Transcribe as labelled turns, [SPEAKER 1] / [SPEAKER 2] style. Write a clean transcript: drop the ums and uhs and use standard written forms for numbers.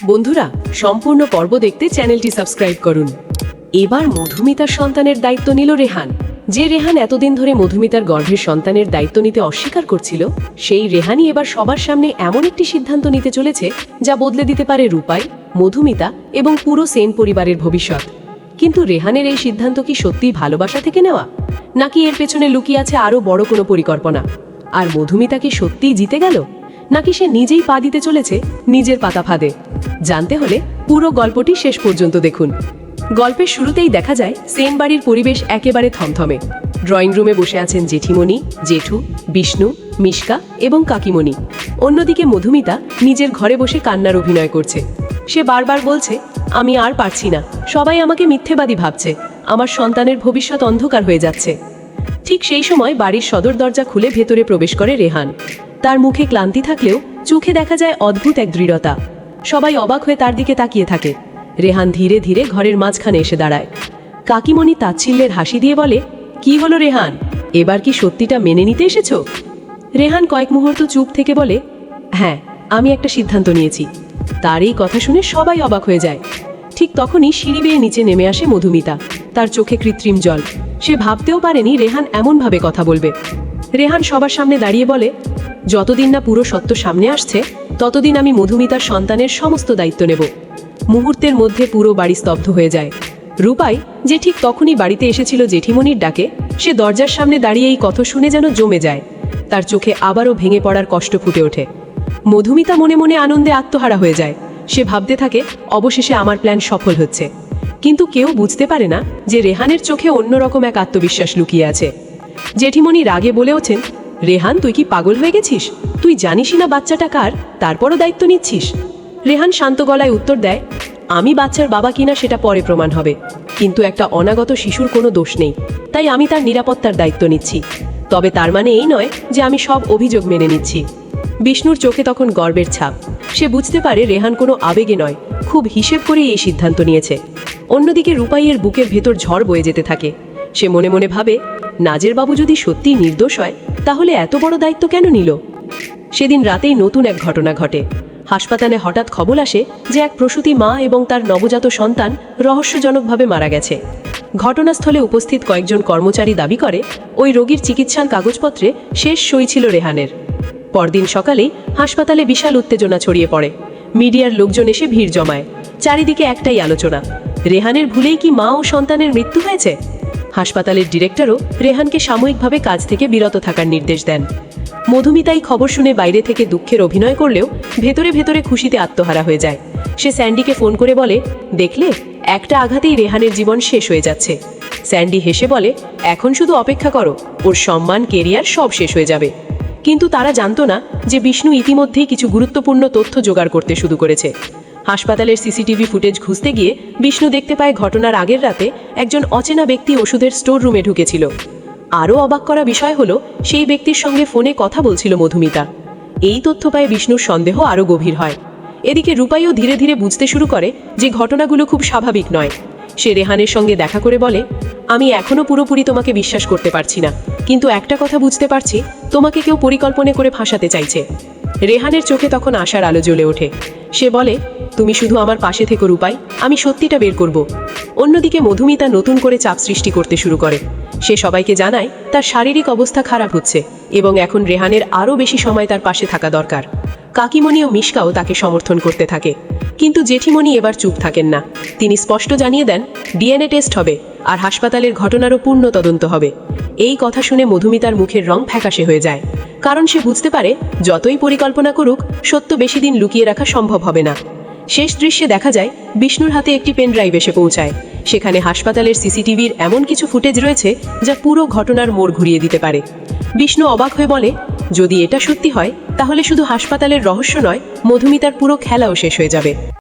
[SPEAKER 1] বন্ধুরা, সম্পূর্ণ পর্ব দেখতে চ্যানেলটি সাবস্ক্রাইব করুন। এবার মধুমিতার সন্তানের দায়িত্ব নিল রেহান। যে রেহান এতদিন ধরে মধুমিতার গর্ভের সন্তানের দায়িত্ব নিতে অস্বীকার করছিল, সেই রেহানই এবার সবার সামনে এমন একটি সিদ্ধান্ত নিতে চলেছে যা বদলে দিতে পারে রূপাই, মধুমিতা এবং পুরো সেন পরিবারের ভবিষ্যৎ। কিন্তু রেহানের এই সিদ্ধান্ত কি সত্যিই ভালোবাসা থেকে নেওয়া, নাকি এর পেছনে লুকিয়ে আছে আরো বড় কোনো পরিকল্পনা? আর মধুমিতা কি সত্যিই জিতে গেল, নাকি সে নিজেই পা দিতে চলেছে নিজের পাতা ফাঁদে? জানতে হলে পুরো গল্পটি শেষ পর্যন্ত দেখুন। গল্পের শুরুতেই দেখা যায় সেন বাড়ির পরিবেশ একেবারে থমথমে। ড্রয়িং রুমে বসে আছেন জেঠিমণি, জেঠু, বিষ্ণু, মিশকা এবং কাকিমণি। অন্যদিকে মধুমিতা নিজের ঘরে বসে কান্নার অভিনয় করছে। সে বারবার বলছে, আমি আর পারছি না, সবাই আমাকে মিথ্যেবাদী ভাবছে, আমার সন্তানের ভবিষ্যৎ অন্ধকার হয়ে যাচ্ছে। ঠিক সেই সময় বাড়ির সদর দরজা খুলে ভেতরে প্রবেশ করে রেহান। তার মুখে ক্লান্তি থাকলেও চোখে দেখা যায় অদ্ভুত এক দৃঢ়তা। সবাই অবাক হয়ে তার দিকে তাকিয়ে থাকে। রেহান ধীরে ধীরে ঘরের মাঝখানে এসে দাঁড়ায়। কাকিমণি তাচ্ছিল্যের হাসি দিয়ে বলে, কি হলো রেহান, এবার কি সত্যিটা মেনে নিতে এসেছো? রেহান কয়েক মুহূর্ত চুপ থেকে বলে, হ্যাঁ, আমি একটা সিদ্ধান্ত নিয়েছি। তার এই কথা শুনে সবাই অবাক হয়ে যায়। ঠিক তখনই সিঁড়ি বেয়ে নিচে নেমে আসে মধুমিতা। তার চোখে কৃত্রিম জল। সে ভাবতেও পারেনি রেহান এমনভাবে কথা বলবে। রেহান সবার সামনে দাঁড়িয়ে বলে, যতদিন না পুরো সত্য সামনে আসছে ততদিন আমি মধুমিতার সন্তানের সমস্ত দায়িত্ব নেব। মুহূর্তের মধ্যে পুরো বাড়ি স্তব্ধ হয়ে যায়। রূপাই, যে ঠিক তখনই বাড়িতে এসেছিল জেঠিমণির ডাকে, সে দরজার সামনে দাঁড়িয়ে এই কথা শুনে যেন জমে যায়। তার চোখে আবারও ভেঙে পড়ার কষ্ট ফুটে ওঠে। মধুমিতা মনে মনে আনন্দে আত্মহারা হয়ে যায়। সে ভাবতে থাকে, অবশেষে আমার প্ল্যান সফল হচ্ছে। কিন্তু কেউ বুঝতে পারে না যে রেহানের চোখে অন্যরকম এক আত্মবিশ্বাস লুকিয়ে আছে। জেঠিমণি রাগে বলে ওঠেন, রেহান, তুই কি পাগল হয়ে গেছিস? তুই জানিসই না বাচ্চাটা কার, তারপরও দায়িত্ব নিচ্ছিস? রেহান শান্ত গলায় উত্তর দেয়, আমি বাচ্চার বাবা কিনা সেটা পরে প্রমাণ হবে, কিন্তু একটা অনাগত শিশুর কোনো দোষ নেই, তাই আমি তার নিরাপত্তার দায়িত্ব নিচ্ছি। তবে তার মানে এই নয় যে আমি সব অভিযোগ মেনে নিচ্ছি। বিষ্ণুর চোখে তখন গর্বের ছাপ। সে বুঝতে পারে রেহান কোনো আবেগে নয়, খুব হিসেব করে এই সিদ্ধান্ত নিয়েছে। অন্যদিকে রূপাইয়ের বুকের ভেতর ঝড় বয়ে যেতে থাকে। সে মনে মনে ভাবে, নাজের বাবু যদি সত্যিই নির্দোষ হয় তাহলে এত বড় দায়িত্ব কেন নিল? সেদিন রাতেই নতুন এক ঘটনা ঘটে। হাসপাতালে হঠাৎ খবর আসে যে এক প্রসূতি মা এবং তার নবজাত সন্তান রহস্যজনকভাবে মারা গেছে। ঘটনাস্থলে উপস্থিত কয়েকজন কর্মচারী দাবি করে ওই রোগীর চিকিৎসার কাগজপত্রে শেষ সই ছিল রেহানের। পরদিন সকালেই হাসপাতালে বিশাল উত্তেজনা ছড়িয়ে পড়ে। মিডিয়ার লোকজন এসে ভিড় জমায়। চারিদিকে একটাই আলোচনা, রেহানের ভুলেই কি মা ও সন্তানের মৃত্যু হয়েছে? হাসপাতালের ডিরেক্টরও রেহানকে সাময়িকভাবে কাজ থেকে বিরত থাকার নির্দেশ দেন। মধুমিতাই খবর শুনে বাইরে থেকে দুঃখের অভিনয় করলেও ভেতরে ভেতরে খুশিতে আত্মহারা হয়ে যায়। সে স্যান্ডিকে ফোন করে বলে, দেখলে, একটা আঘাতেই রেহানের জীবন শেষ হয়ে যাচ্ছে। স্যান্ডি হেসে বলে, এখন শুধু অপেক্ষা করো, ওর সম্মান, কেরিয়ার সব শেষ হয়ে যাবে। কিন্তু তারা জানতো না যে বিষ্ণু ইতিমধ্যেই কিছু গুরুত্বপূর্ণ তথ্য জোগাড় করতে শুরু করেছে। হাসপাতালের সিসিটিভি ফুটেজ খুঁজতে গিয়ে বিষ্ণু দেখতে পায় ঘটনার আগের রাতে একজন অচেনা ব্যক্তি ওষুধের স্টোর রুমে ঢুকেছিল। আরও অবাক করা বিষয় হলো, সেই ব্যক্তির সঙ্গে ফোনে কথা বলছিল মধুমিতা। এই তথ্য পায় বিষ্ণুর সন্দেহ আরও গভীর হয়। এদিকে রূপাইও ধীরে ধীরে বুঝতে শুরু করে যে ঘটনাগুলো খুব স্বাভাবিক নয়। সে রেহানের সঙ্গে দেখা করে বলে, আমি এখনও পুরোপুরি তোমাকে বিশ্বাস করতে পারছি না, কিন্তু একটা কথা বুঝতে পারছি, তোমাকে কেউ পরিকল্পনা করে ফাঁসাতে চাইছে। রেহানের চোখে তখন আশার আলো জ্বলে ওঠে। সে বলে, তুমি শুধু আমার পাশে থেকো রূপাই, আমি সত্যিটা বের করব। অন্যদিকে মধুমিতা নতুন করে চাপ সৃষ্টি করতে শুরু করে। সে সবাইকে জানায় তার শারীরিক অবস্থা খারাপ হচ্ছে এবং এখন রেহানের আরও বেশি সময় তার পাশে থাকা দরকার। কাকিমণি ও মিশকাও তাকে সমর্থন করতে থাকে। কিন্তু জেঠিমণি এবার চুপ থাকেন না। তিনি স্পষ্ট জানিয়ে দেন, ডিএনএ টেস্ট হবে আর হাসপাতালের ঘটনারও পূর্ণ তদন্ত হবে। এই কথা শুনে মধুমিতার মুখের রং ফ্যাকাশে হয়ে যায়, কারণ সে বুঝতে পারে যতই পরিকল্পনা করুক, সত্য বেশি দিন লুকিয়ে রাখা সম্ভব হবে না। শেষ দৃশ্যে দেখা যায় বিষ্ণুর হাতে একটি পেন ড্রাইভ এসে পৌঁছায়। সেখানে হাসপাতালের সিসিটিভির এমন কিছু ফুটেজ রয়েছে যা পুরো ঘটনার মোড় ঘুরিয়ে দিতে পারে। বিষ্ণু অবাক হয়ে বলে, যদি এটা সত্যি হয় তাহলে শুধু হাসপাতালের রহস্য নয়, মধুমিতার পুরো খেলাও শেষ হয়ে যাবে।